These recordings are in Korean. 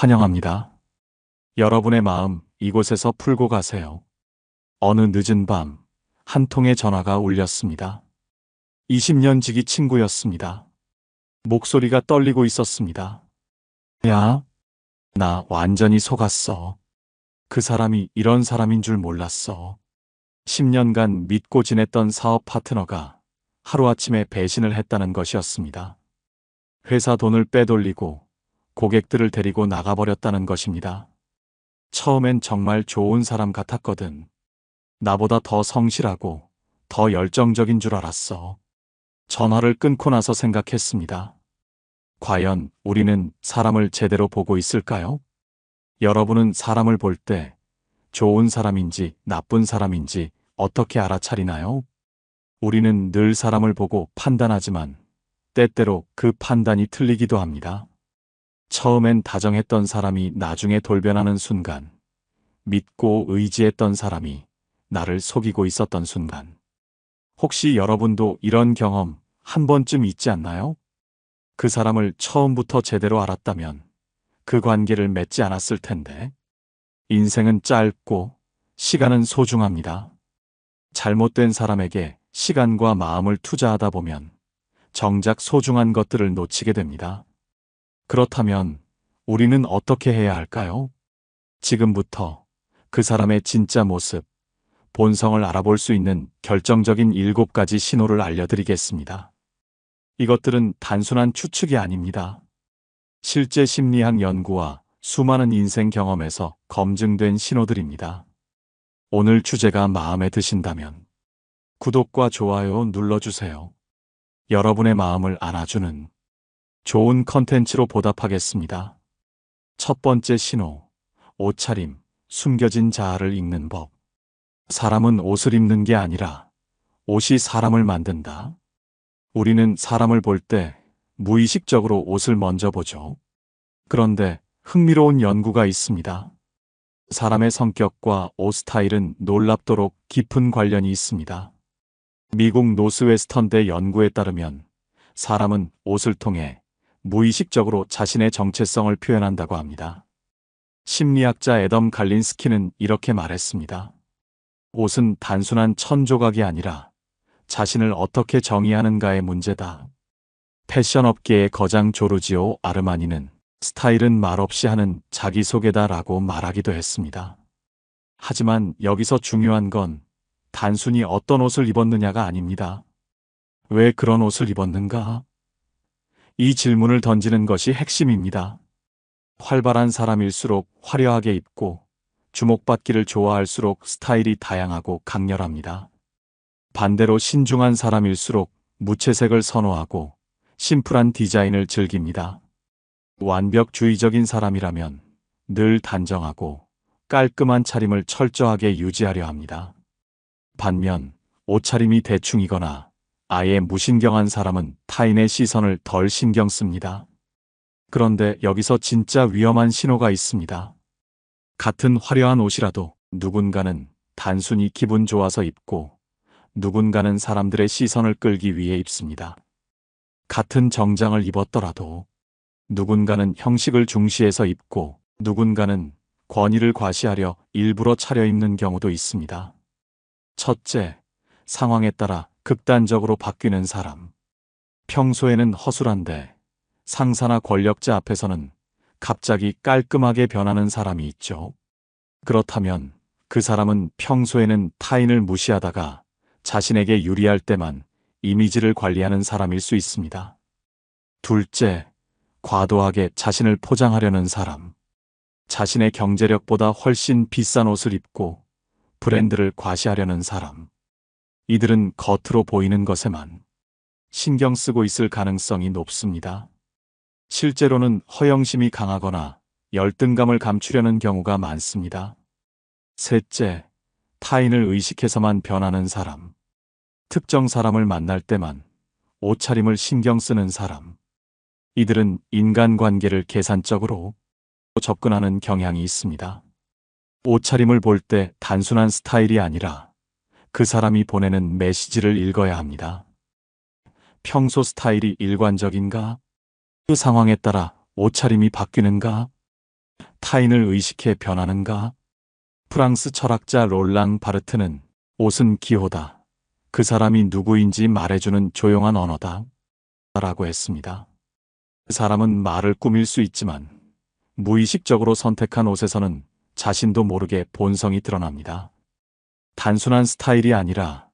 환영합니다. 여러분의 마음 이곳에서 풀고 가세요. 어느 늦은 밤, 한 통의 전화가 울렸습니다. 20년 지기 친구였습니다. 목소리가 떨리고 있었습니다. 야, 나 완전히 속았어. 그 사람이 이런 사람인 줄 몰랐어. 10년간 믿고 지냈던 사업 파트너가 하루아침에 배신을 했다는 것이었습니다. 회사 돈을 빼돌리고 고객들을 데리고 나가버렸다는 것입니다. 처음엔 정말 좋은 사람 같았거든. 나보다 더 성실하고 더 열정적인 줄 알았어. 전화를 끊고 나서 생각했습니다. 과연 우리는 사람을 제대로 보고 있을까요? 여러분은 사람을 볼 때 좋은 사람인지 나쁜 사람인지 어떻게 알아차리나요? 우리는 늘 사람을 보고 판단하지만 때때로 그 판단이 틀리기도 합니다. 처음엔 다정했던 사람이 나중에 돌변하는 순간, 믿고 의지했던 사람이 나를 속이고 있었던 순간. 혹시 여러분도 이런 경험 한 번쯤 있지 않나요? 그 사람을 처음부터 제대로 알았다면 그 관계를 맺지 않았을 텐데. 인생은 짧고 시간은 소중합니다. 잘못된 사람에게 시간과 마음을 투자하다 보면 정작 소중한 것들을 놓치게 됩니다. 그렇다면 우리는 어떻게 해야 할까요? 지금부터 그 사람의 진짜 모습, 본성을 알아볼 수 있는 결정적인 7가지 신호를 알려드리겠습니다. 이것들은 단순한 추측이 아닙니다. 실제 심리학 연구와 수많은 인생 경험에서 검증된 신호들입니다. 오늘 주제가 마음에 드신다면 구독과 좋아요 눌러주세요. 여러분의 마음을 안아주는 좋은 컨텐츠로 보답하겠습니다. 첫 번째 신호, 옷차림, 숨겨진 자아를 읽는 법. 사람은 옷을 입는 게 아니라 옷이 사람을 만든다. 우리는 사람을 볼 때 무의식적으로 옷을 먼저 보죠. 그런데 흥미로운 연구가 있습니다. 사람의 성격과 옷 스타일은 놀랍도록 깊은 관련이 있습니다. 미국 노스웨스턴대 연구에 따르면 사람은 옷을 통해 무의식적으로 자신의 정체성을 표현한다고 합니다. 심리학자 애덤 갈린스키는 이렇게 말했습니다. 옷은 단순한 천조각이 아니라 자신을 어떻게 정의하는가의 문제다. 패션업계의 거장 조르지오 아르마니는 스타일은 말없이 하는 자기소개다라고 말하기도 했습니다. 하지만 여기서 중요한 건 단순히 어떤 옷을 입었느냐가 아닙니다. 왜 그런 옷을 입었는가? 이 질문을 던지는 것이 핵심입니다. 활발한 사람일수록 화려하게 입고 주목받기를 좋아할수록 스타일이 다양하고 강렬합니다. 반대로 신중한 사람일수록 무채색을 선호하고 심플한 디자인을 즐깁니다. 완벽주의적인 사람이라면 늘 단정하고 깔끔한 차림을 철저하게 유지하려 합니다. 반면 옷차림이 대충이거나 아예 무신경한 사람은 타인의 시선을 덜 신경 씁니다. 그런데 여기서 진짜 위험한 신호가 있습니다. 같은 화려한 옷이라도 누군가는 단순히 기분 좋아서 입고 누군가는 사람들의 시선을 끌기 위해 입습니다. 같은 정장을 입었더라도 누군가는 형식을 중시해서 입고 누군가는 권위를 과시하려 일부러 차려입는 경우도 있습니다. 첫째, 상황에 따라 극단적으로 바뀌는 사람. 평소에는 허술한데 상사나 권력자 앞에서는 갑자기 깔끔하게 변하는 사람이 있죠. 그렇다면 그 사람은 평소에는 타인을 무시하다가 자신에게 유리할 때만 이미지를 관리하는 사람일 수 있습니다. 둘째, 과도하게 자신을 포장하려는 사람. 자신의 경제력보다 훨씬 비싼 옷을 입고 브랜드를 과시하려는 사람. 이들은 겉으로 보이는 것에만 신경 쓰고 있을 가능성이 높습니다. 실제로는 허영심이 강하거나 열등감을 감추려는 경우가 많습니다. 셋째, 타인을 의식해서만 변하는 사람. 특정 사람을 만날 때만 옷차림을 신경 쓰는 사람. 이들은 인간관계를 계산적으로 접근하는 경향이 있습니다. 옷차림을 볼 때 단순한 스타일이 아니라 그 사람이 보내는 메시지를 읽어야 합니다. 평소 스타일이 일관적인가? 그 상황에 따라 옷차림이 바뀌는가? 타인을 의식해 변하는가? 프랑스 철학자 롤랑 바르트는 옷은 기호다. 그 사람이 누구인지 말해주는 조용한 언어다. 라고 했습니다. 그 사람은 말을 꾸밀 수 있지만 무의식적으로 선택한 옷에서는 자신도 모르게 본성이 드러납니다. 단순한 스타일이 아니라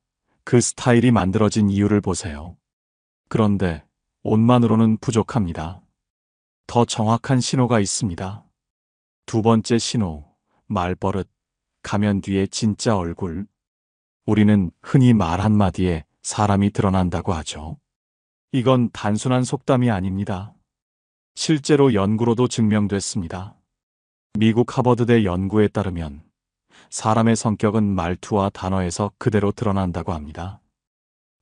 그 스타일이 만들어진 이유를 보세요. 그런데 옷만으로는 부족합니다. 더 정확한 신호가 있습니다. 두 번째 신호, 말버릇, 가면 뒤에 진짜 얼굴. 우리는 흔히 말 한마디에 사람이 드러난다고 하죠. 이건 단순한 속담이 아닙니다. 실제로 연구로도 증명됐습니다. 미국 하버드대 연구에 따르면 사람의 성격은 말투와 단어에서 그대로 드러난다고 합니다.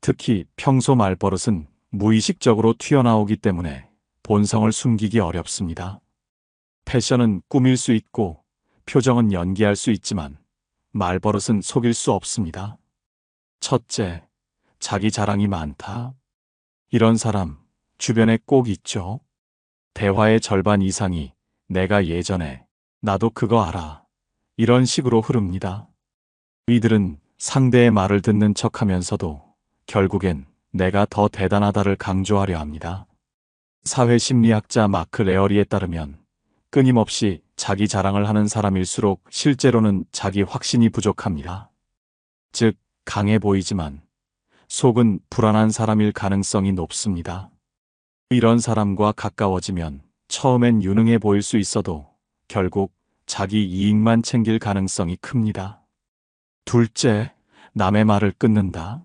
특히 평소 말버릇은 무의식적으로 튀어나오기 때문에 본성을 숨기기 어렵습니다. 패션은 꾸밀 수 있고 표정은 연기할 수 있지만 말버릇은 속일 수 없습니다. 첫째, 자기 자랑이 많다. 이런 사람 주변에 꼭 있죠. 대화의 절반 이상이 내가 예전에 나도 그거 알아. 이런 식으로 흐릅니다. 이들은 상대의 말을 듣는 척하면서도 결국엔 내가 더 대단하다를 강조하려 합니다. 사회심리학자 마크 레어리에 따르면 끊임없이 자기 자랑을 하는 사람일수록 실제로는 자기 확신이 부족합니다. 즉, 강해 보이지만 속은 불안한 사람일 가능성이 높습니다. 이런 사람과 가까워지면 처음엔 유능해 보일 수 있어도 결국 자기 이익만 챙길 가능성이 큽니다. 둘째, 남의 말을 끊는다.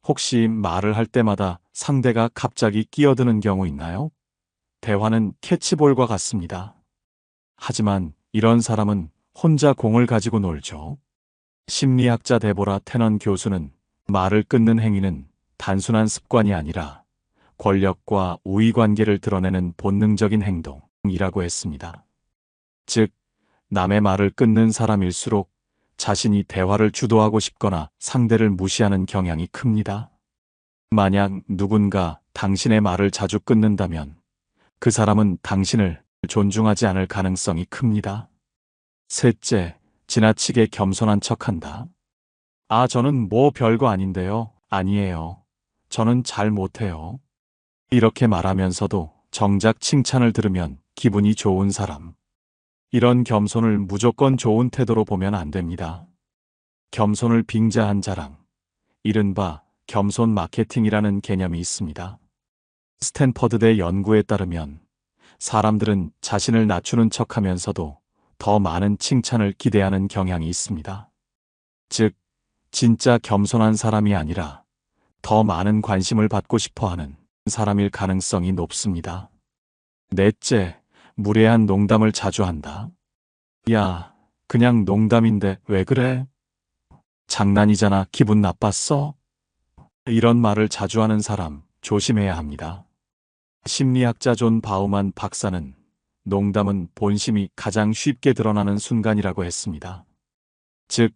혹시 말을 할 때마다 상대가 갑자기 끼어드는 경우 있나요? 대화는 캐치볼과 같습니다. 하지만 이런 사람은 혼자 공을 가지고 놀죠. 심리학자 데보라 테넌 교수는 말을 끊는 행위는 단순한 습관이 아니라 권력과 우위 관계를 드러내는 본능적인 행동이라고 했습니다. 즉, 남의 말을 끊는 사람일수록 자신이 대화를 주도하고 싶거나 상대를 무시하는 경향이 큽니다. 만약 누군가 당신의 말을 자주 끊는다면 그 사람은 당신을 존중하지 않을 가능성이 큽니다. 셋째, 지나치게 겸손한 척한다. 아, 저는 뭐 별거 아닌데요. 아니에요. 저는 잘 못해요. 이렇게 말하면서도 정작 칭찬을 들으면 기분이 좋은 사람. 이런 겸손을 무조건 좋은 태도로 보면 안 됩니다. 겸손을 빙자한 자랑, 이른바 겸손 마케팅이라는 개념이 있습니다. 스탠퍼드대 연구에 따르면 사람들은 자신을 낮추는 척하면서도 더 많은 칭찬을 기대하는 경향이 있습니다. 즉, 진짜 겸손한 사람이 아니라 더 많은 관심을 받고 싶어하는 사람일 가능성이 높습니다. 넷째, 무례한 농담을 자주 한다. 야, 그냥 농담인데 왜 그래? 장난이잖아. 기분 나빴어? 이런 말을 자주 하는 사람 조심해야 합니다. 심리학자 존 바우만 박사는 농담은 본심이 가장 쉽게 드러나는 순간이라고 했습니다. 즉,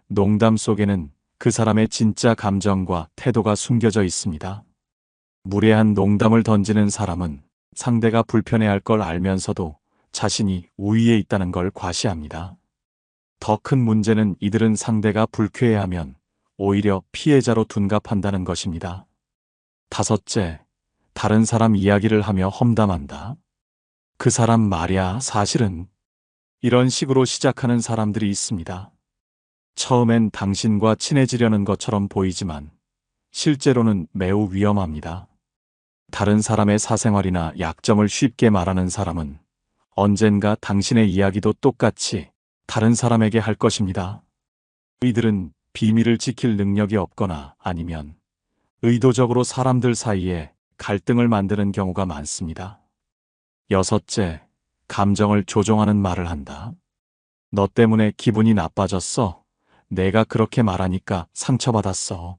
농담 속에는 그 사람의 진짜 감정과 태도가 숨겨져 있습니다. 무례한 농담을 던지는 사람은 상대가 불편해할 걸 알면서도 자신이 우위에 있다는 걸 과시합니다. 더 큰 문제는 이들은 상대가 불쾌해하면 오히려 피해자로 둔갑한다는 것입니다. 다섯째, 다른 사람 이야기를 하며 험담한다. 그 사람 말이야, 사실은. 이런 식으로 시작하는 사람들이 있습니다. 처음엔 당신과 친해지려는 것처럼 보이지만 실제로는 매우 위험합니다. 다른 사람의 사생활이나 약점을 쉽게 말하는 사람은 언젠가 당신의 이야기도 똑같이 다른 사람에게 할 것입니다. 이들은 비밀을 지킬 능력이 없거나 아니면 의도적으로 사람들 사이에 갈등을 만드는 경우가 많습니다. 여섯째, 감정을 조종하는 말을 한다. 너 때문에 기분이 나빠졌어. 내가 그렇게 말하니까 상처받았어.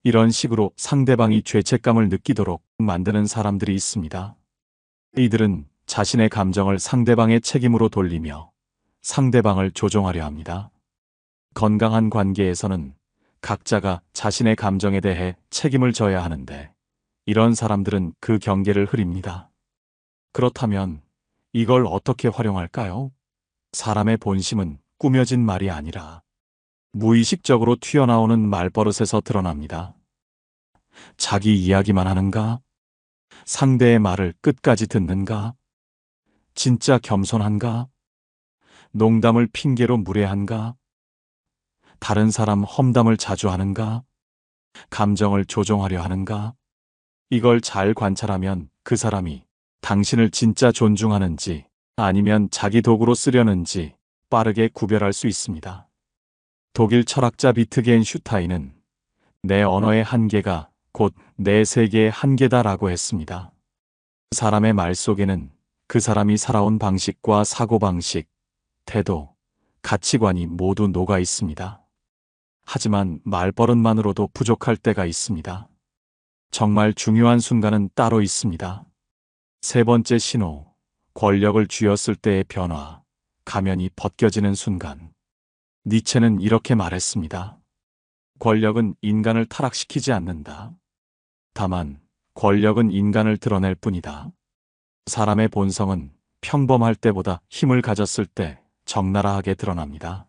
이런 식으로 상대방이 죄책감을 느끼도록 만드는 사람들이 있습니다. 이들은 자신의 감정을 상대방의 책임으로 돌리며 상대방을 조종하려 합니다. 건강한 관계에서는 각자가 자신의 감정에 대해 책임을 져야 하는데 이런 사람들은 그 경계를 흐립니다. 그렇다면 이걸 어떻게 활용할까요? 사람의 본심은 꾸며진 말이 아니라 무의식적으로 튀어나오는 말버릇에서 드러납니다. 자기 이야기만 하는가? 상대의 말을 끝까지 듣는가? 진짜 겸손한가? 농담을 핑계로 무례한가? 다른 사람 험담을 자주 하는가? 감정을 조종하려 하는가? 이걸 잘 관찰하면 그 사람이 당신을 진짜 존중하는지 아니면 자기 도구로 쓰려는지 빠르게 구별할 수 있습니다. 독일 철학자 비트겐슈타인은 내 언어의 한계가 곧 내 세계의 한계다라고 했습니다. 사람의 말 속에는 그 사람이 살아온 방식과 사고방식, 태도, 가치관이 모두 녹아 있습니다. 하지만 말버릇만으로도 부족할 때가 있습니다. 정말 중요한 순간은 따로 있습니다. 세 번째 신호, 권력을 쥐었을 때의 변화, 가면이 벗겨지는 순간. 니체는 이렇게 말했습니다. 권력은 인간을 타락시키지 않는다. 다만 권력은 인간을 드러낼 뿐이다. 사람의 본성은 평범할 때보다 힘을 가졌을 때 적나라하게 드러납니다.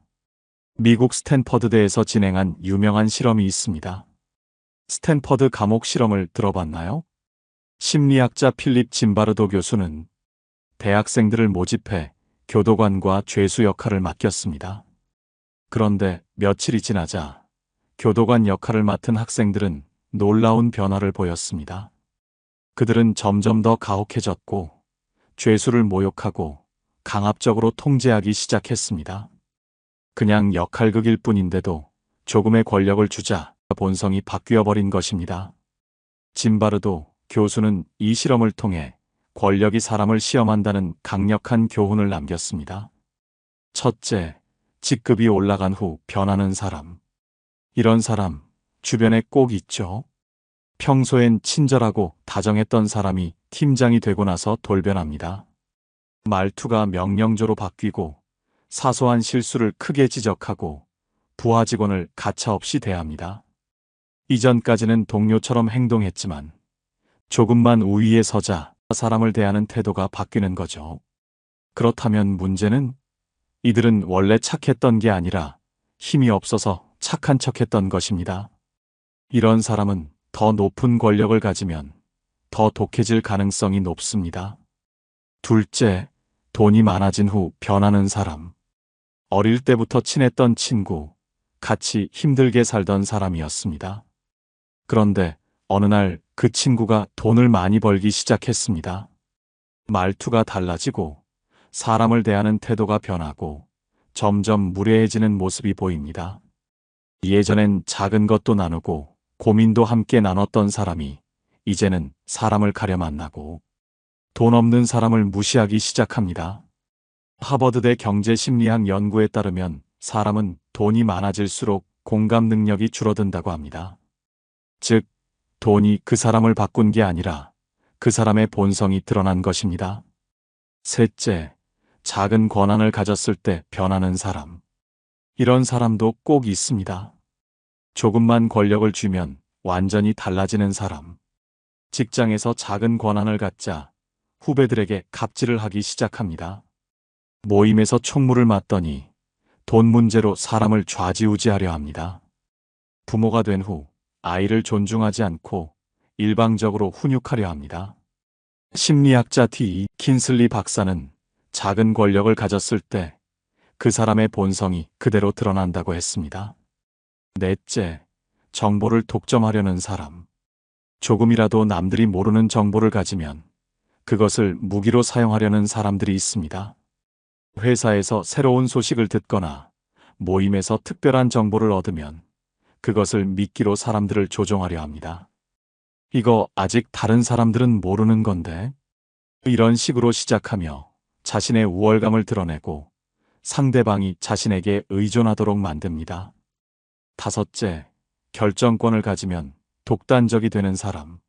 미국 스탠퍼드대에서 진행한 유명한 실험이 있습니다. 스탠퍼드 감옥 실험을 들어봤나요? 심리학자 필립 짐바르도 교수는 대학생들을 모집해 교도관과 죄수 역할을 맡겼습니다. 그런데 며칠이 지나자 교도관 역할을 맡은 학생들은 놀라운 변화를 보였습니다. 그들은 점점 더 가혹해졌고 죄수를 모욕하고 강압적으로 통제하기 시작했습니다. 그냥 역할극일 뿐인데도 조금의 권력을 주자 본성이 바뀌어버린 것입니다. 짐바르도 교수는 이 실험을 통해 권력이 사람을 시험한다는 강력한 교훈을 남겼습니다. 첫째, 직급이 올라간 후 변하는 사람. 이런 사람, 주변에 꼭 있죠. 평소엔 친절하고 다정했던 사람이 팀장이 되고 나서 돌변합니다. 말투가 명령조로 바뀌고 사소한 실수를 크게 지적하고 부하 직원을 가차없이 대합니다. 이전까지는 동료처럼 행동했지만 조금만 우위에 서자 사람을 대하는 태도가 바뀌는 거죠. 그렇다면 문제는 이들은 원래 착했던 게 아니라 힘이 없어서 착한 척했던 것입니다. 이런 사람은 더 높은 권력을 가지면 더 독해질 가능성이 높습니다. 둘째, 돈이 많아진 후 변하는 사람. 어릴 때부터 친했던 친구, 같이 힘들게 살던 사람이었습니다. 그런데 어느 날 그 친구가 돈을 많이 벌기 시작했습니다. 말투가 달라지고 사람을 대하는 태도가 변하고 점점 무례해지는 모습이 보입니다. 예전엔 작은 것도 나누고 고민도 함께 나눴던 사람이 이제는 사람을 가려 만나고 돈 없는 사람을 무시하기 시작합니다. 하버드대 경제심리학 연구에 따르면 사람은 돈이 많아질수록 공감 능력이 줄어든다고 합니다. 즉, 돈이 그 사람을 바꾼 게 아니라 그 사람의 본성이 드러난 것입니다. 셋째, 작은 권한을 가졌을 때 변하는 사람. 이런 사람도 꼭 있습니다. 조금만 권력을 쥐면 완전히 달라지는 사람. 직장에서 작은 권한을 갖자 후배들에게 갑질을 하기 시작합니다. 모임에서 총무를 맡더니 돈 문제로 사람을 좌지우지하려 합니다. 부모가 된 후 아이를 존중하지 않고 일방적으로 훈육하려 합니다. 심리학자 T. 킨슬리 박사는 작은 권력을 가졌을 때 그 사람의 본성이 그대로 드러난다고 했습니다. 넷째, 정보를 독점하려는 사람. 조금이라도 남들이 모르는 정보를 가지면 그것을 무기로 사용하려는 사람들이 있습니다. 회사에서 새로운 소식을 듣거나 모임에서 특별한 정보를 얻으면 그것을 미끼로 사람들을 조종하려 합니다. 이거 아직 다른 사람들은 모르는 건데? 이런 식으로 시작하며 자신의 우월감을 드러내고 상대방이 자신에게 의존하도록 만듭니다. 다섯째, 결정권을 가지면 독단적이 되는 사람.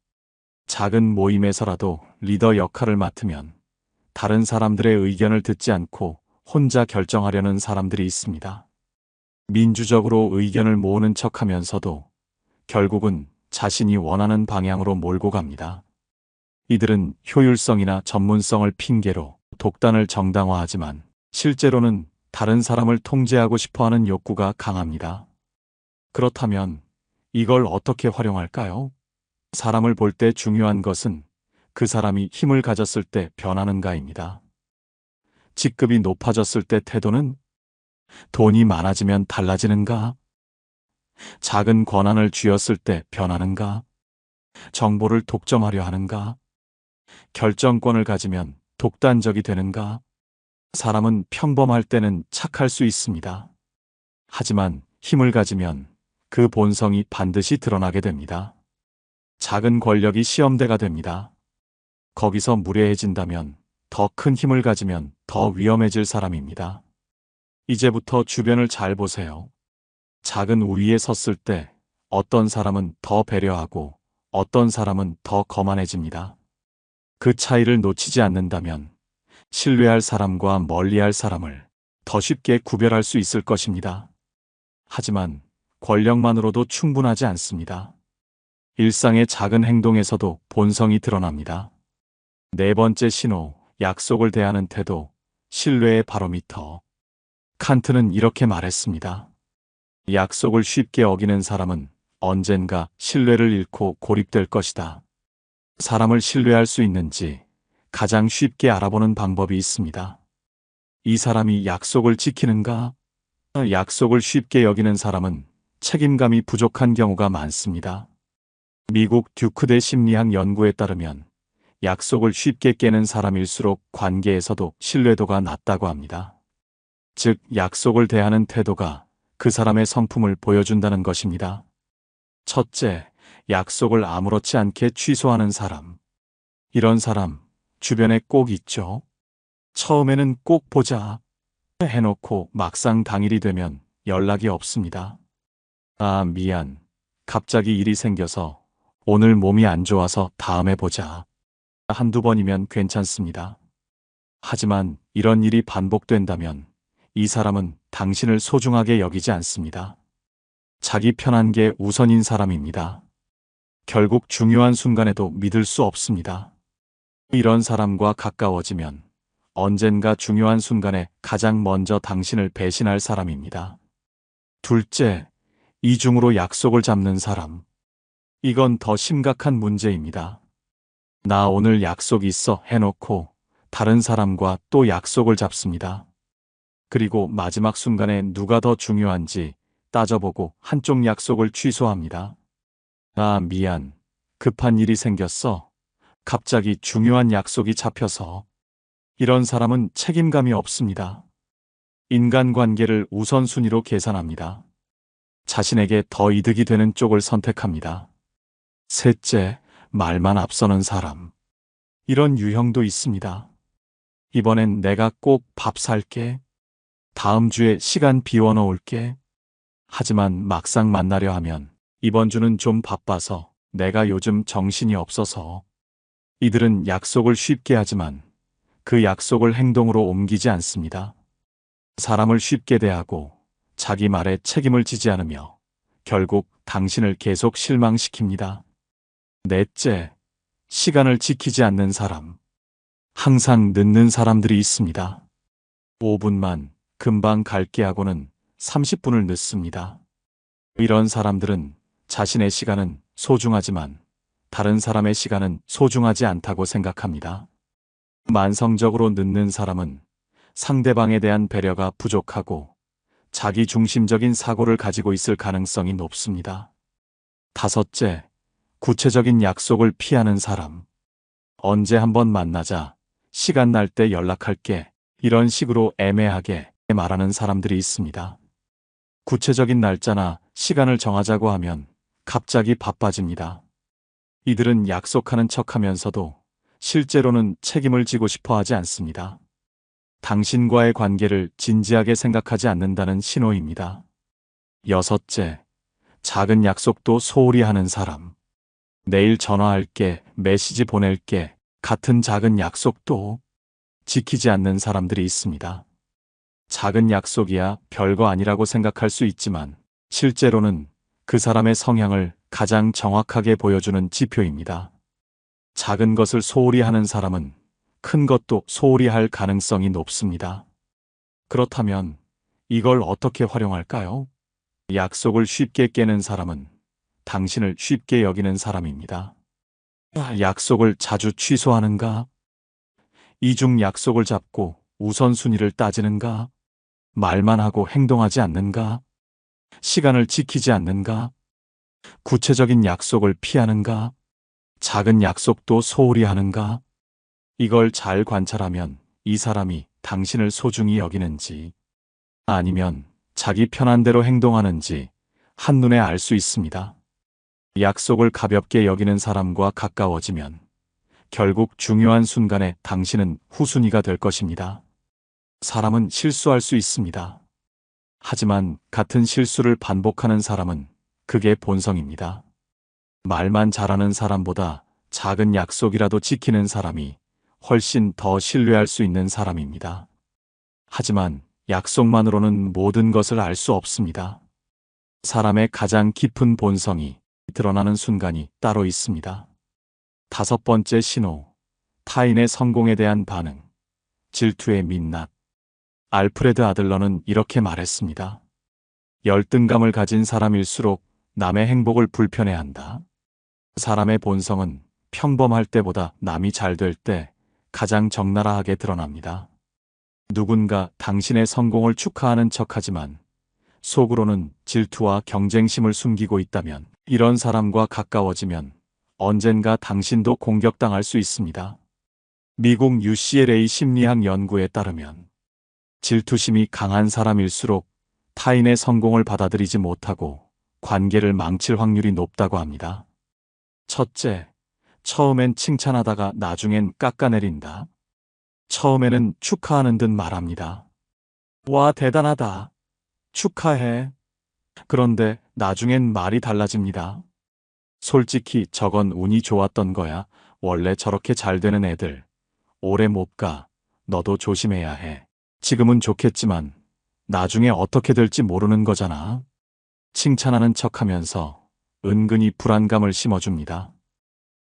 작은 모임에서라도 리더 역할을 맡으면 다른 사람들의 의견을 듣지 않고 혼자 결정하려는 사람들이 있습니다. 민주적으로 의견을 모으는 척하면서도 결국은 자신이 원하는 방향으로 몰고 갑니다. 이들은 효율성이나 전문성을 핑계로 독단을 정당화하지만 실제로는 다른 사람을 통제하고 싶어하는 욕구가 강합니다. 그렇다면 이걸 어떻게 활용할까요? 사람을 볼 때 중요한 것은 그 사람이 힘을 가졌을 때 변하는가입니다. 직급이 높아졌을 때 태도는? 돈이 많아지면 달라지는가? 작은 권한을 쥐었을 때 변하는가? 정보를 독점하려 하는가? 결정권을 가지면 독단적이 되는가? 사람은 평범할 때는 착할 수 있습니다. 하지만 힘을 가지면 그 본성이 반드시 드러나게 됩니다. 작은 권력이 시험대가 됩니다. 거기서 무례해진다면, 더 큰 힘을 가지면 더 위험해질 사람입니다. 이제부터 주변을 잘 보세요. 작은 우위에 섰을 때 어떤 사람은 더 배려하고 어떤 사람은 더 거만해집니다. 그 차이를 놓치지 않는다면 신뢰할 사람과 멀리할 사람을 더 쉽게 구별할 수 있을 것입니다. 하지만 권력만으로도 충분하지 않습니다. 일상의 작은 행동에서도 본성이 드러납니다. 네 번째 신호, 약속을 대하는 태도, 신뢰의 바로미터. 칸트는 이렇게 말했습니다. 약속을 쉽게 어기는 사람은 언젠가 신뢰를 잃고 고립될 것이다. 사람을 신뢰할 수 있는지 가장 쉽게 알아보는 방법이 있습니다. 이 사람이 약속을 지키는가? 약속을 쉽게 여기는 사람은 책임감이 부족한 경우가 많습니다. 미국 듀크대 심리학 연구에 따르면 약속을 쉽게 깨는 사람일수록 관계에서도 신뢰도가 낮다고 합니다. 즉, 약속을 대하는 태도가 그 사람의 성품을 보여준다는 것입니다. 첫째, 약속을 아무렇지 않게 취소하는 사람. 이런 사람 주변에 꼭 있죠. 처음에는 꼭 보자 해놓고 막상 당일이 되면 연락이 없습니다. 아, 미안. 갑자기 일이 생겨서 오늘 몸이 안 좋아서 다음에 보자. 한두 번이면 괜찮습니다. 하지만 이런 일이 반복된다면 이 사람은 당신을 소중하게 여기지 않습니다. 자기 편한 게 우선인 사람입니다. 결국 중요한 순간에도 믿을 수 없습니다. 이런 사람과 가까워지면 언젠가 중요한 순간에 가장 먼저 당신을 배신할 사람입니다. 둘째, 이중으로 약속을 잡는 사람. 이건 더 심각한 문제입니다. 나 오늘 약속 있어 해놓고 다른 사람과 또 약속을 잡습니다. 그리고 마지막 순간에 누가 더 중요한지 따져보고 한쪽 약속을 취소합니다. 아, 미안. 급한 일이 생겼어. 갑자기 중요한 약속이 잡혀서. 이런 사람은 책임감이 없습니다. 인간관계를 우선순위로 계산합니다. 자신에게 더 이득이 되는 쪽을 선택합니다. 셋째, 말만 앞서는 사람. 이런 유형도 있습니다. 이번엔 내가 꼭 밥 살게. 다음 주에 시간 비워놓을게. 하지만 막상 만나려 하면 이번 주는 좀 바빠서, 내가 요즘 정신이 없어서. 이들은 약속을 쉽게 하지만 그 약속을 행동으로 옮기지 않습니다. 사람을 쉽게 대하고 자기 말에 책임을 지지 않으며 결국 당신을 계속 실망시킵니다. 넷째, 시간을 지키지 않는 사람. 항상 늦는 사람들이 있습니다. 5분만 금방 갈게 하고는 30분을 늦습니다. 이런 사람들은 자신의 시간은 소중하지만 다른 사람의 시간은 소중하지 않다고 생각합니다. 만성적으로 늦는 사람은 상대방에 대한 배려가 부족하고 자기 중심적인 사고를 가지고 있을 가능성이 높습니다. 다섯째, 구체적인 약속을 피하는 사람. 언제 한번 만나자, 시간 날 때 연락할게, 이런 식으로 애매하게 말하는 사람들이 있습니다. 구체적인 날짜나 시간을 정하자고 하면 갑자기 바빠집니다. 이들은 약속하는 척하면서도 실제로는 책임을 지고 싶어 하지 않습니다. 당신과의 관계를 진지하게 생각하지 않는다는 신호입니다. 여섯째, 작은 약속도 소홀히 하는 사람. 내일 전화할게, 메시지 보낼게, 같은 작은 약속도 지키지 않는 사람들이 있습니다. 작은 약속이야 별거 아니라고 생각할 수 있지만 실제로는 그 사람의 성향을 가장 정확하게 보여주는 지표입니다. 작은 것을 소홀히 하는 사람은 큰 것도 소홀히 할 가능성이 높습니다. 그렇다면 이걸 어떻게 활용할까요? 약속을 쉽게 깨는 사람은 당신을 쉽게 여기는 사람입니다. 약속을 자주 취소하는가? 이중 약속을 잡고 우선순위를 따지는가? 말만 하고 행동하지 않는가? 시간을 지키지 않는가? 구체적인 약속을 피하는가? 작은 약속도 소홀히 하는가? 이걸 잘 관찰하면 이 사람이 당신을 소중히 여기는지 아니면 자기 편한 대로 행동하는지 한눈에 알 수 있습니다. 약속을 가볍게 여기는 사람과 가까워지면 결국 중요한 순간에 당신은 후순위가 될 것입니다. 사람은 실수할 수 있습니다. 하지만 같은 실수를 반복하는 사람은 그게 본성입니다. 말만 잘하는 사람보다 작은 약속이라도 지키는 사람이 훨씬 더 신뢰할 수 있는 사람입니다. 하지만 약속만으로는 모든 것을 알 수 없습니다. 사람의 가장 깊은 본성이 드러나는 순간이 따로 있습니다. 5번째 신호, 타인의 성공에 대한 반응, 질투의 민낯. 알프레드 아들러는 이렇게 말했습니다. 열등감을 가진 사람일수록 남의 행복을 불편해한다. 사람의 본성은 평범할 때보다 남이 잘 될 때 가장 적나라하게 드러납니다. 누군가 당신의 성공을 축하하는 척하지만 속으로는 질투와 경쟁심을 숨기고 있다면 이런 사람과 가까워지면 언젠가 당신도 공격당할 수 있습니다. 미국 UCLA 심리학 연구에 따르면 질투심이 강한 사람일수록 타인의 성공을 받아들이지 못하고 관계를 망칠 확률이 높다고 합니다. 첫째, 처음엔 칭찬하다가 나중엔 깎아내린다. 처음에는 축하하는 듯 말합니다. 와, 대단하다. 축하해. 그런데 나중엔 말이 달라집니다. 솔직히 저건 운이 좋았던 거야. 원래 저렇게 잘 되는 애들 오래 못 가. 너도 조심해야 해. 지금은 좋겠지만 나중에 어떻게 될지 모르는 거잖아. 칭찬하는 척하면서 은근히 불안감을 심어줍니다.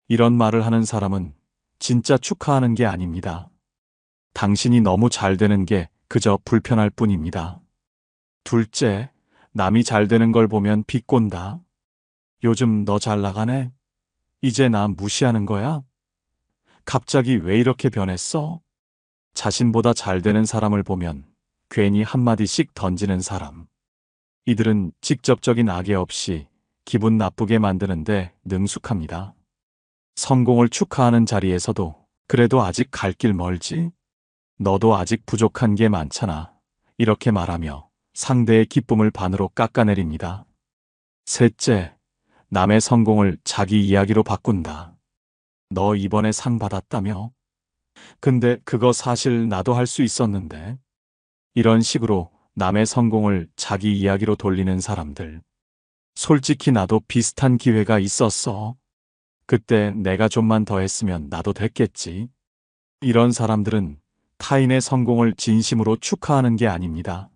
이런 말을 하는 사람은 진짜 축하하는 게 아닙니다. 당신이 너무 잘 되는 게 그저 불편할 뿐입니다. 둘째, 남이 잘 되는 걸 보면 비꼰다. 요즘 너 잘 나가네? 이제 나 무시하는 거야? 갑자기 왜 이렇게 변했어? 자신보다 잘 되는 사람을 보면 괜히 한마디씩 던지는 사람. 이들은 직접적인 악의 없이 기분 나쁘게 만드는데 능숙합니다. 성공을 축하하는 자리에서도 그래도 아직 갈 길 멀지? 너도 아직 부족한 게 많잖아. 이렇게 말하며 상대의 기쁨을 반으로 깎아내립니다. 셋째, 남의 성공을 자기 이야기로 바꾼다. 너 이번에 상 받았다며? 근데 그거 사실 나도 할 수 있었는데. 이런 식으로 남의 성공을 자기 이야기로 돌리는 사람들. 솔직히 나도 비슷한 기회가 있었어. 그때 내가 좀만 더 했으면 나도 됐겠지. 이런 사람들은 타인의 성공을 진심으로 축하하는 게 아닙니다.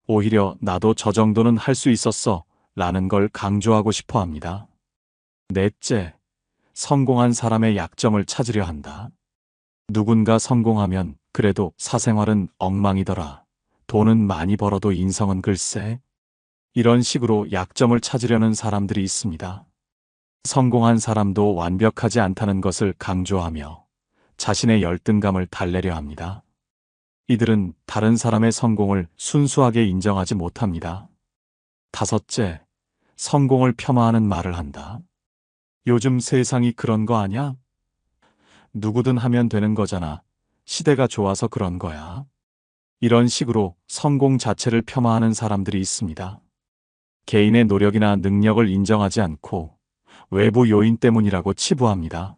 오히려 나도 저 정도는 할 수 있었어 라는 걸 강조하고 싶어 합니다. 넷째, 성공한 사람의 약점을 찾으려 한다. 누군가 성공하면 그래도 사생활은 엉망이더라. 돈은 많이 벌어도 인성은 글쎄. 이런 식으로 약점을 찾으려는 사람들이 있습니다. 성공한 사람도 완벽하지 않다는 것을 강조하며 자신의 열등감을 달래려 합니다. 이들은 다른 사람의 성공을 순수하게 인정하지 못합니다. 다섯째, 성공을 폄하하는 말을 한다. 요즘 세상이 그런 거 아냐? 누구든 하면 되는 거잖아. 시대가 좋아서 그런 거야. 이런 식으로 성공 자체를 폄하하는 사람들이 있습니다. 개인의 노력이나 능력을 인정하지 않고 외부 요인 때문이라고 치부합니다.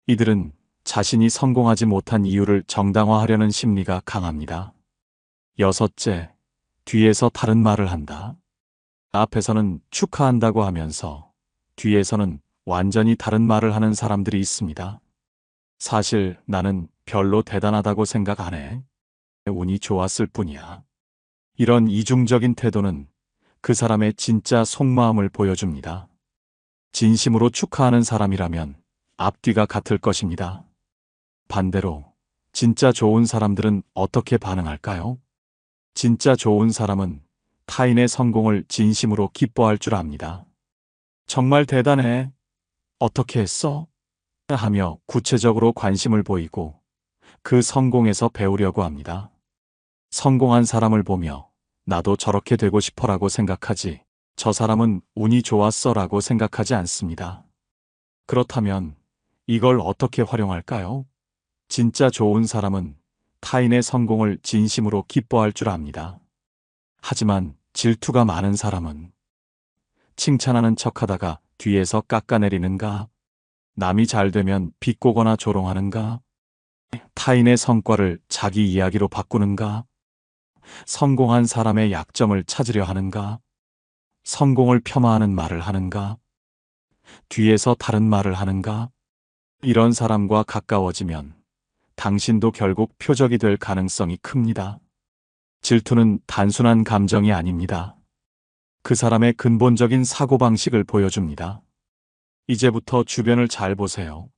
이들은 자신이 성공하지 못한 이유를 정당화하려는 심리가 강합니다. 여섯째, 뒤에서 다른 말을 한다. 앞에서는 축하한다고 하면서 뒤에서는 완전히 다른 말을 하는 사람들이 있습니다. 사실 나는 별로 대단하다고 생각 안 해. 운이 좋았을 뿐이야. 이런 이중적인 태도는 그 사람의 진짜 속마음을 보여줍니다. 진심으로 축하하는 사람이라면 앞뒤가 같을 것입니다. 반대로 진짜 좋은 사람들은 어떻게 반응할까요? 진짜 좋은 사람은 타인의 성공을 진심으로 기뻐할 줄 압니다. 정말 대단해. 어떻게 했어? 하며 구체적으로 관심을 보이고 그 성공에서 배우려고 합니다. 성공한 사람을 보며 나도 저렇게 되고 싶어라고 생각하지, 저 사람은 운이 좋았어라고 생각하지 않습니다. 그렇다면 이걸 어떻게 활용할까요? 진짜 좋은 사람은 타인의 성공을 진심으로 기뻐할 줄 압니다. 하지만 질투가 많은 사람은 칭찬하는 척하다가 뒤에서 깎아내리는가? 남이 잘 되면 비꼬거나 조롱하는가? 타인의 성과를 자기 이야기로 바꾸는가? 성공한 사람의 약점을 찾으려 하는가? 성공을 폄하하는 말을 하는가? 뒤에서 다른 말을 하는가? 이런 사람과 가까워지면 당신도 결국 표적이 될 가능성이 큽니다. 질투는 단순한 감정이 아닙니다. 그 사람의 근본적인 사고방식을 보여줍니다. 이제부터 주변을 잘 보세요.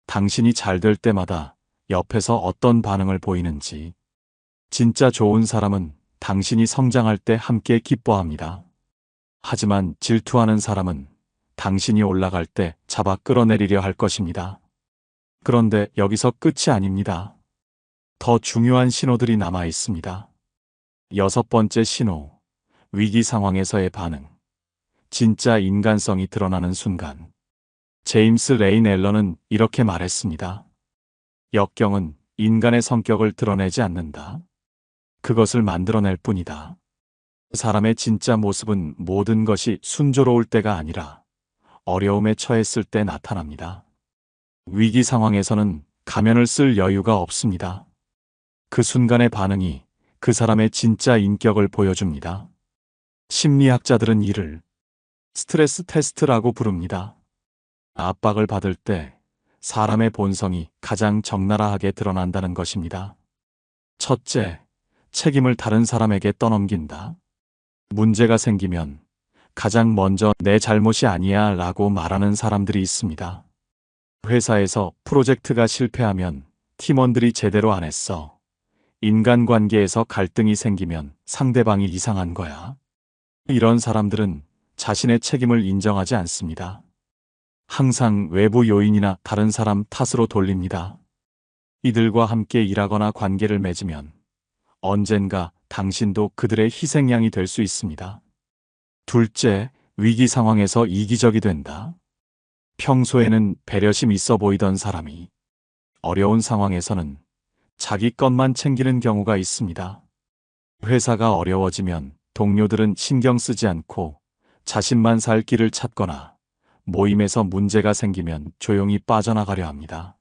당신이 잘 될 때마다 옆에서 어떤 반응을 보이는지. 진짜 좋은 사람은 당신이 성장할 때 함께 기뻐합니다. 하지만 질투하는 사람은 당신이 올라갈 때 잡아 끌어내리려 할 것입니다. 그런데 여기서 끝이 아닙니다. 더 중요한 신호들이 남아 있습니다. 6번째 신호, 위기 상황에서의 반응. 진짜 인간성이 드러나는 순간. 제임스 레인 앨런은 이렇게 말했습니다. 역경은 인간의 성격을 드러내지 않는다. 그것을 만들어낼 뿐이다. 사람의 진짜 모습은 모든 것이 순조로울 때가 아니라 어려움에 처했을 때 나타납니다. 위기 상황에서는 가면을 쓸 여유가 없습니다. 그 순간의 반응이 그 사람의 진짜 인격을 보여줍니다. 심리학자들은 이를 스트레스 테스트라고 부릅니다. 압박을 받을 때 사람의 본성이 가장 적나라하게 드러난다는 것입니다. 첫째, 책임을 다른 사람에게 떠넘긴다. 문제가 생기면 가장 먼저 내 잘못이 아니야 라고 말하는 사람들이 있습니다. 회사에서 프로젝트가 실패하면 팀원들이 제대로 안 했어. 인간관계에서 갈등이 생기면 상대방이 이상한 거야. 이런 사람들은 자신의 책임을 인정하지 않습니다. 항상 외부 요인이나 다른 사람 탓으로 돌립니다. 이들과 함께 일하거나 관계를 맺으면 언젠가 당신도 그들의 희생양이 될 수 있습니다. 둘째, 위기 상황에서 이기적이 된다. 평소에는 배려심 있어 보이던 사람이 어려운 상황에서는 자기 것만 챙기는 경우가 있습니다. 회사가 어려워지면 동료들은 신경 쓰지 않고 자신만 살 길을 찾거나 모임에서 문제가 생기면 조용히 빠져나가려 합니다.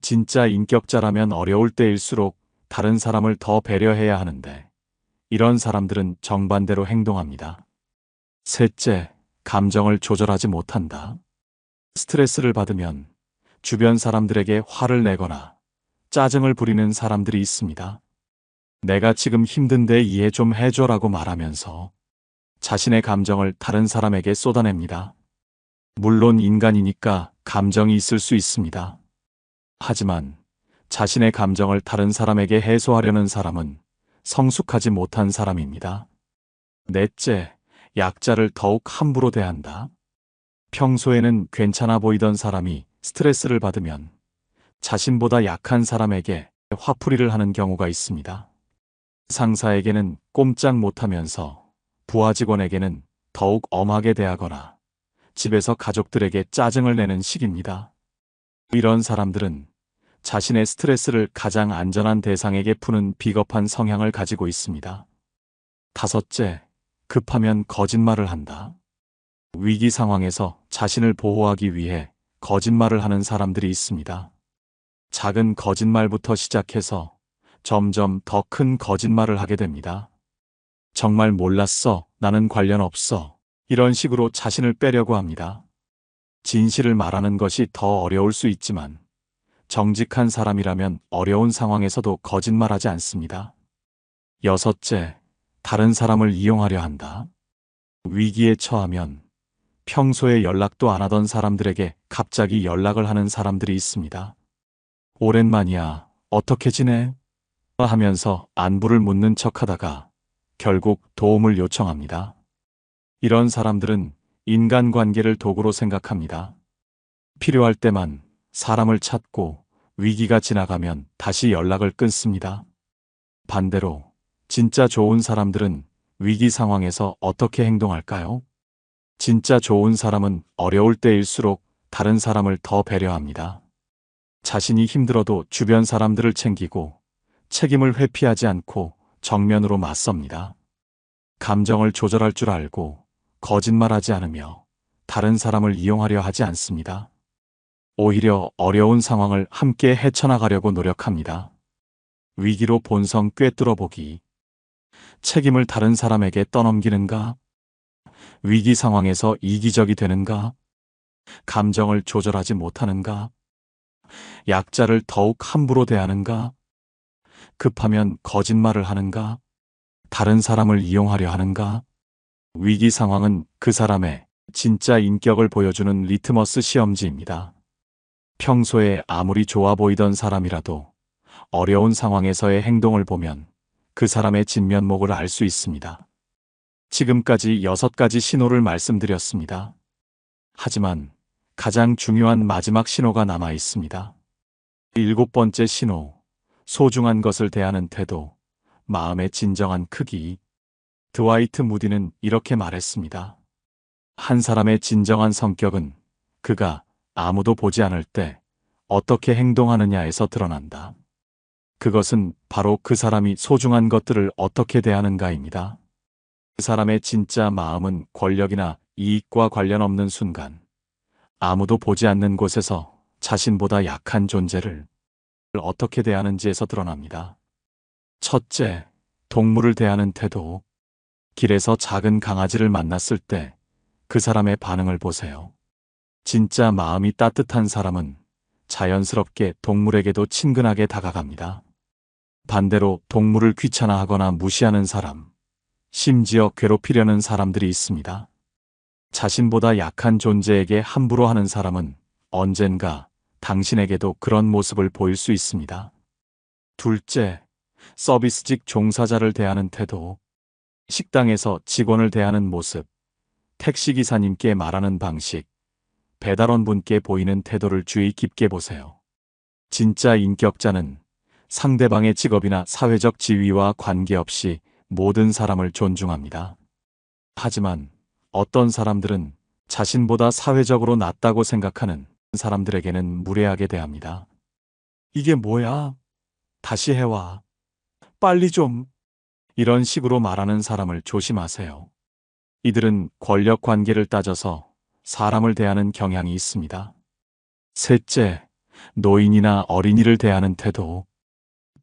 진짜 인격자라면 어려울 때일수록 다른 사람을 더 배려해야 하는데 이런 사람들은 정반대로 행동합니다. 셋째, 감정을 조절하지 못한다. 스트레스를 받으면 주변 사람들에게 화를 내거나 짜증을 부리는 사람들이 있습니다. 내가 지금 힘든데 이해 좀 해줘라고 말하면서 자신의 감정을 다른 사람에게 쏟아냅니다. 물론 인간이니까 감정이 있을 수 있습니다. 하지만 자신의 감정을 다른 사람에게 해소하려는 사람은 성숙하지 못한 사람입니다. 넷째, 약자를 더욱 함부로 대한다. 평소에는 괜찮아 보이던 사람이 스트레스를 받으면 자신보다 약한 사람에게 화풀이를 하는 경우가 있습니다. 상사에게는 꼼짝 못하면서 부하 직원에게는 더욱 엄하게 대하거나 집에서 가족들에게 짜증을 내는 식입니다. 이런 사람들은 자신의 스트레스를 가장 안전한 대상에게 푸는 비겁한 성향을 가지고 있습니다. 다섯째, 급하면 거짓말을 한다. 위기 상황에서 자신을 보호하기 위해 거짓말을 하는 사람들이 있습니다. 작은 거짓말부터 시작해서 점점 더 큰 거짓말을 하게 됩니다. 정말 몰랐어, 나는 관련 없어. 이런 식으로 자신을 빼려고 합니다. 진실을 말하는 것이 더 어려울 수 있지만 정직한 사람이라면 어려운 상황에서도 거짓말하지 않습니다. 여섯째, 다른 사람을 이용하려 한다. 위기에 처하면 평소에 연락도 안 하던 사람들에게 갑자기 연락을 하는 사람들이 있습니다. 오랜만이야. 어떻게 지내? 하면서 안부를 묻는 척하다가 결국 도움을 요청합니다. 이런 사람들은 인간관계를 도구로 생각합니다. 필요할 때만 사람을 찾고 위기가 지나가면 다시 연락을 끊습니다. 반대로 진짜 좋은 사람들은 위기 상황에서 어떻게 행동할까요? 진짜 좋은 사람은 어려울 때일수록 다른 사람을 더 배려합니다. 자신이 힘들어도 주변 사람들을 챙기고 책임을 회피하지 않고 정면으로 맞섭니다. 감정을 조절할 줄 알고 거짓말하지 않으며 다른 사람을 이용하려 하지 않습니다. 오히려 어려운 상황을 함께 헤쳐나가려고 노력합니다. 위기로 본성 꿰뚫어 보기. 책임을 다른 사람에게 떠넘기는가? 위기 상황에서 이기적이 되는가? 감정을 조절하지 못하는가? 약자를 더욱 함부로 대하는가? 급하면 거짓말을 하는가? 다른 사람을 이용하려 하는가? 위기 상황은 그 사람의 진짜 인격을 보여주는 리트머스 시험지입니다. 평소에 아무리 좋아 보이던 사람이라도 어려운 상황에서의 행동을 보면 그 사람의 진면목을 알 수 있습니다. 지금까지 6가지 신호를 말씀드렸습니다. 하지만 가장 중요한 마지막 신호가 남아 있습니다. 7번째 신호, 소중한 것을 대하는 태도, 마음의 진정한 크기. 드와이트 무디는 이렇게 말했습니다. 한 사람의 진정한 성격은 그가 아무도 보지 않을 때 어떻게 행동하느냐에서 드러난다. 그것은 바로 그 사람이 소중한 것들을 어떻게 대하는가입니다. 그 사람의 진짜 마음은 권력이나 이익과 관련 없는 순간, 아무도 보지 않는 곳에서 자신보다 약한 존재를 어떻게 대하는지에서 드러납니다. 첫째, 동물을 대하는 태도. 길에서 작은 강아지를 만났을 때 그 사람의 반응을 보세요. 진짜 마음이 따뜻한 사람은 자연스럽게 동물에게도 친근하게 다가갑니다. 반대로 동물을 귀찮아하거나 무시하는 사람, 심지어 괴롭히려는 사람들이 있습니다. 자신보다 약한 존재에게 함부로 하는 사람은 언젠가 당신에게도 그런 모습을 보일 수 있습니다. 둘째, 서비스직 종사자를 대하는 태도. 식당에서 직원을 대하는 모습, 택시기사님께 말하는 방식, 배달원 분께 보이는 태도를 주의 깊게 보세요. 진짜 인격자는 상대방의 직업이나 사회적 지위와 관계없이 모든 사람을 존중합니다. 하지만 어떤 사람들은 자신보다 사회적으로 낫다고 생각하는 사람들에게는 무례하게 대합니다. 이게 뭐야? 다시 해와. 빨리 좀. 이런 식으로 말하는 사람을 조심하세요. 이들은 권력 관계를 따져서 사람을 대하는 경향이 있습니다. 셋째, 노인이나 어린이를 대하는 태도.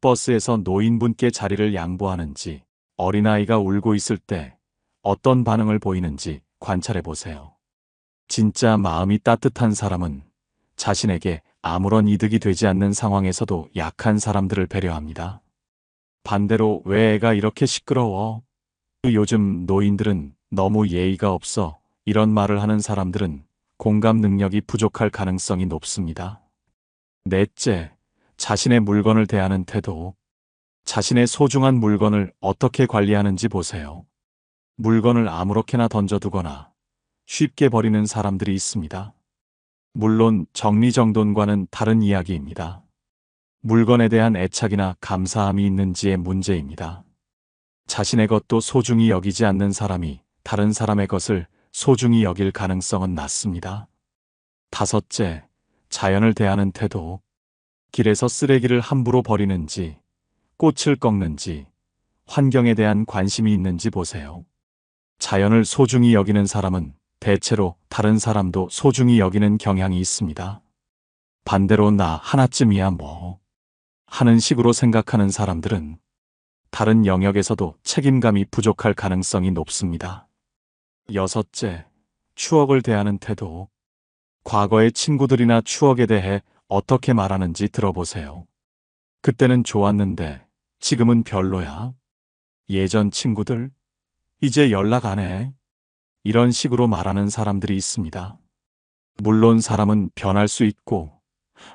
버스에서 노인분께 자리를 양보하는지, 어린아이가 울고 있을 때 어떤 반응을 보이는지 관찰해 보세요. 진짜 마음이 따뜻한 사람은 자신에게 아무런 이득이 되지 않는 상황에서도 약한 사람들을 배려합니다. 반대로 왜 애가 이렇게 시끄러워? 요즘 노인들은 너무 예의가 없어. 이런 말을 하는 사람들은 공감 능력이 부족할 가능성이 높습니다. 넷째, 자신의 물건을 대하는 태도. 자신의 소중한 물건을 어떻게 관리하는지 보세요. 물건을 아무렇게나 던져두거나 쉽게 버리는 사람들이 있습니다. 물론 정리정돈과는 다른 이야기입니다. 물건에 대한 애착이나 감사함이 있는지의 문제입니다. 자신의 것도 소중히 여기지 않는 사람이 다른 사람의 것을 소중히 여길 가능성은 낮습니다. 다섯째, 자연을 대하는 태도. 길에서 쓰레기를 함부로 버리는지, 꽃을 꺾는지, 환경에 대한 관심이 있는지 보세요. 자연을 소중히 여기는 사람은 대체로 다른 사람도 소중히 여기는 경향이 있습니다. 반대로 나 하나쯤이야 뭐 하는 식으로 생각하는 사람들은 다른 영역에서도 책임감이 부족할 가능성이 높습니다. 여섯째, 추억을 대하는 태도. 과거의 친구들이나 추억에 대해 어떻게 말하는지 들어보세요. 그때는 좋았는데 지금은 별로야. 예전 친구들? 이제 연락 안 해. 이런 식으로 말하는 사람들이 있습니다. 물론 사람은 변할 수 있고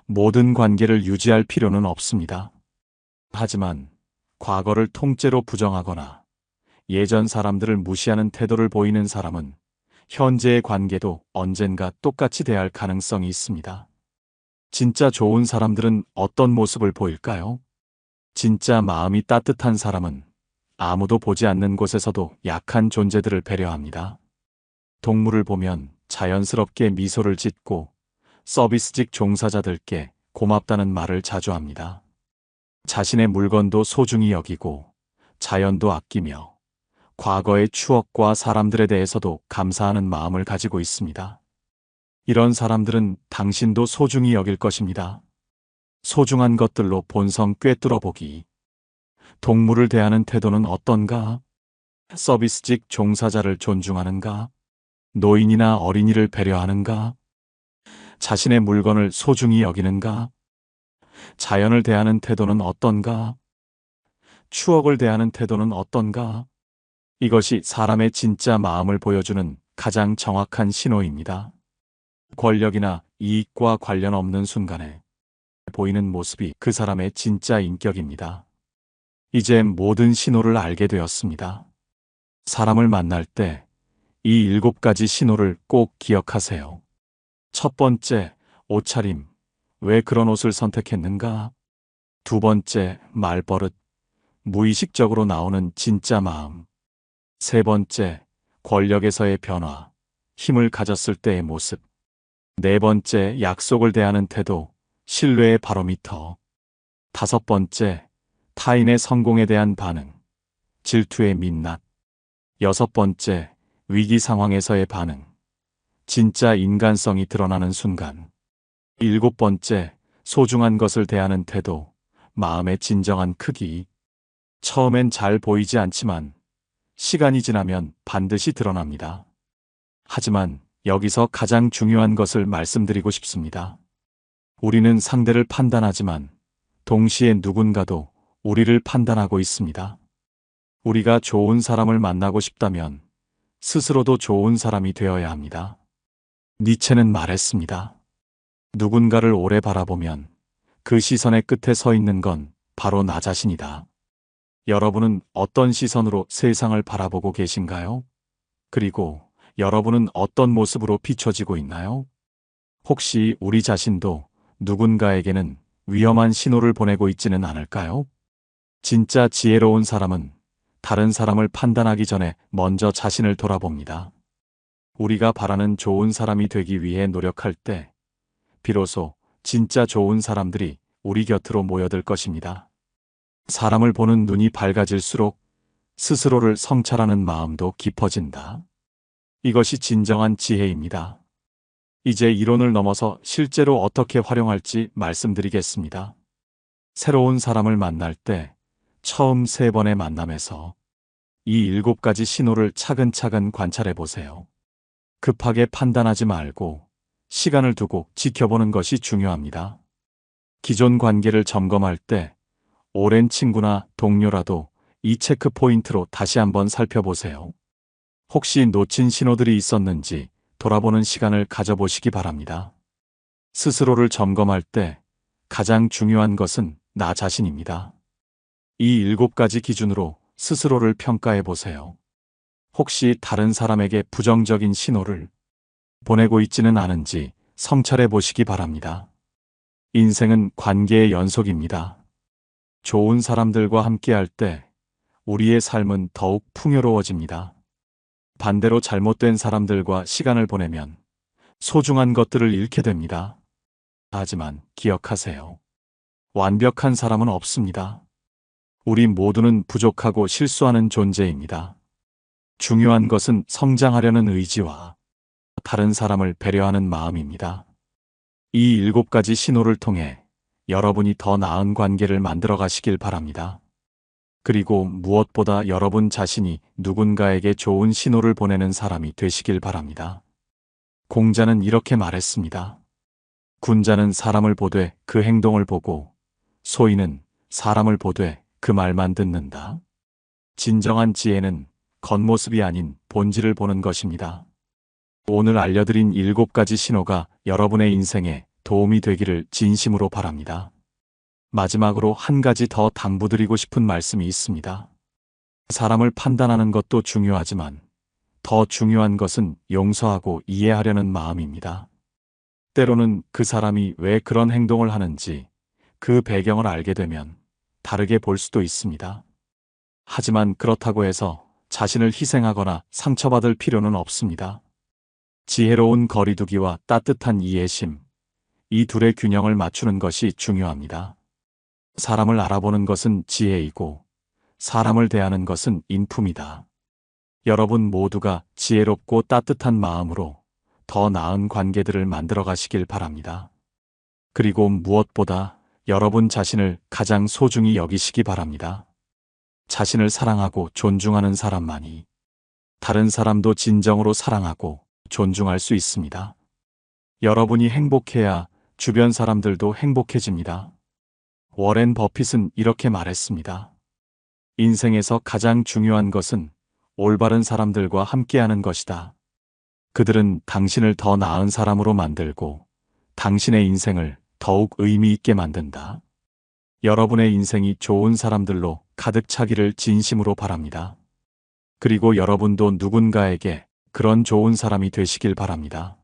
모든 관계를 유지할 필요는 없습니다. 하지만 과거를 통째로 부정하거나 예전 사람들을 무시하는 태도를 보이는 사람은 현재의 관계도 언젠가 똑같이 대할 가능성이 있습니다. 진짜 좋은 사람들은 어떤 모습을 보일까요? 진짜 마음이 따뜻한 사람은 아무도 보지 않는 곳에서도 약한 존재들을 배려합니다. 동물을 보면 자연스럽게 미소를 짓고 서비스직 종사자들께 고맙다는 말을 자주 합니다. 자신의 물건도 소중히 여기고 자연도 아끼며 과거의 추억과 사람들에 대해서도 감사하는 마음을 가지고 있습니다. 이런 사람들은 당신도 소중히 여길 것입니다. 소중한 것들로 본성 꿰뚫어 보기. 동물을 대하는 태도는 어떤가? 서비스직 종사자를 존중하는가? 노인이나 어린이를 배려하는가? 자신의 물건을 소중히 여기는가? 자연을 대하는 태도는 어떤가? 추억을 대하는 태도는 어떤가? 이것이 사람의 진짜 마음을 보여주는 가장 정확한 신호입니다. 권력이나 이익과 관련 없는 순간에 보이는 모습이 그 사람의 진짜 인격입니다. 이제 모든 신호를 알게 되었습니다. 사람을 만날 때 이 7가지 신호를 꼭 기억하세요. 첫 번째, 옷차림. 왜 그런 옷을 선택했는가? 두 번째, 말버릇. 무의식적으로 나오는 진짜 마음. 세 번째, 권력에서의 변화. 힘을 가졌을 때의 모습. 네 번째, 약속을 대하는 태도. 신뢰의 바로미터. 다섯 번째, 타인의 성공에 대한 반응. 질투의 민낯. 여섯 번째, 위기 상황에서의 반응. 진짜 인간성이 드러나는 순간. 일곱 번째, 소중한 것을 대하는 태도. 마음의 진정한 크기. 처음엔 잘 보이지 않지만 시간이 지나면 반드시 드러납니다. 하지만 여기서 가장 중요한 것을 말씀드리고 싶습니다. 우리는 상대를 판단하지만 동시에 누군가도 우리를 판단하고 있습니다. 우리가 좋은 사람을 만나고 싶다면 스스로도 좋은 사람이 되어야 합니다. 니체는 말했습니다. 누군가를 오래 바라보면 그 시선의 끝에 서 있는 건 바로 나 자신이다. 여러분은 어떤 시선으로 세상을 바라보고 계신가요? 그리고 여러분은 어떤 모습으로 비춰지고 있나요? 혹시 우리 자신도 누군가에게는 위험한 신호를 보내고 있지는 않을까요? 진짜 지혜로운 사람은 다른 사람을 판단하기 전에 먼저 자신을 돌아봅니다. 우리가 바라는 좋은 사람이 되기 위해 노력할 때 비로소 진짜 좋은 사람들이 우리 곁으로 모여들 것입니다. 사람을 보는 눈이 밝아질수록 스스로를 성찰하는 마음도 깊어진다. 이것이 진정한 지혜입니다. 이제 이론을 넘어서 실제로 어떻게 활용할지 말씀드리겠습니다. 새로운 사람을 만날 때 처음 3번의 만남에서 이 7가지 신호를 차근차근 관찰해 보세요. 급하게 판단하지 말고 시간을 두고 지켜보는 것이 중요합니다. 기존 관계를 점검할 때 오랜 친구나 동료라도 이 체크 포인트로 다시 한번 살펴보세요. 혹시 놓친 신호들이 있었는지 돌아보는 시간을 가져보시기 바랍니다. 스스로를 점검할 때 가장 중요한 것은 나 자신입니다. 이 7가지 기준으로 스스로를 평가해 보세요. 혹시 다른 사람에게 부정적인 신호를 보내고 있지는 않은지 성찰해 보시기 바랍니다. 인생은 관계의 연속입니다. 좋은 사람들과 함께할 때 우리의 삶은 더욱 풍요로워집니다. 반대로 잘못된 사람들과 시간을 보내면 소중한 것들을 잃게 됩니다. 하지만 기억하세요. 완벽한 사람은 없습니다. 우리 모두는 부족하고 실수하는 존재입니다. 중요한 것은 성장하려는 의지와 다른 사람을 배려하는 마음입니다. 이 7가지 신호를 통해 여러분이 더 나은 관계를 만들어 가시길 바랍니다. 그리고 무엇보다 여러분 자신이 누군가에게 좋은 신호를 보내는 사람이 되시길 바랍니다. 공자는 이렇게 말했습니다. 군자는 사람을 보되 그 행동을 보고 소인은 사람을 보되 그 말만 듣는다. 진정한 지혜는 겉모습이 아닌 본질을 보는 것입니다. 오늘 알려드린 7가지 신호가 여러분의 인생에 도움이 되기를 진심으로 바랍니다. 마지막으로 한 가지 더 당부드리고 싶은 말씀이 있습니다. 사람을 판단하는 것도 중요하지만 더 중요한 것은 용서하고 이해하려는 마음입니다. 때로는 그 사람이 왜 그런 행동을 하는지 그 배경을 알게 되면 다르게 볼 수도 있습니다. 하지만 그렇다고 해서 자신을 희생하거나 상처받을 필요는 없습니다. 지혜로운 거리두기와 따뜻한 이해심, 이 둘의 균형을 맞추는 것이 중요합니다. 사람을 알아보는 것은 지혜이고 사람을 대하는 것은 인품이다. 여러분 모두가 지혜롭고 따뜻한 마음으로 더 나은 관계들을 만들어 가시길 바랍니다. 그리고 무엇보다 여러분 자신을 가장 소중히 여기시기 바랍니다. 자신을 사랑하고 존중하는 사람만이 다른 사람도 진정으로 사랑하고 존중할 수 있습니다. 여러분이 행복해야 주변 사람들도 행복해집니다. 워렌 버핏은 이렇게 말했습니다. 인생에서 가장 중요한 것은 올바른 사람들과 함께하는 것이다. 그들은 당신을 더 나은 사람으로 만들고 당신의 인생을 더욱 의미 있게 만든다. 여러분의 인생이 좋은 사람들로 가득 차기를 진심으로 바랍니다. 그리고 여러분도 누군가에게 그런 좋은 사람이 되시길 바랍니다.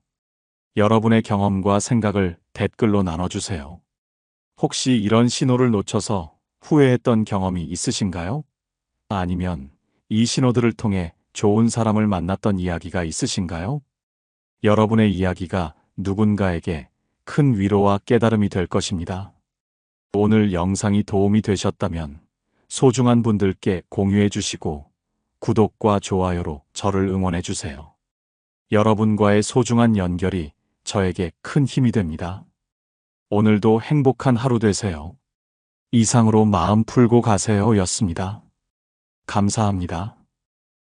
여러분의 경험과 생각을 댓글로 나눠주세요. 혹시 이런 신호를 놓쳐서 후회했던 경험이 있으신가요? 아니면 이 신호들을 통해 좋은 사람을 만났던 이야기가 있으신가요? 여러분의 이야기가 누군가에게 큰 위로와 깨달음이 될 것입니다. 오늘 영상이 도움이 되셨다면 소중한 분들께 공유해 주시고 구독과 좋아요로 저를 응원해 주세요. 여러분과의 소중한 연결이 저에게 큰 힘이 됩니다. 오늘도 행복한 하루 되세요. 이상으로 마음 풀고 가세요 였습니다. 감사합니다.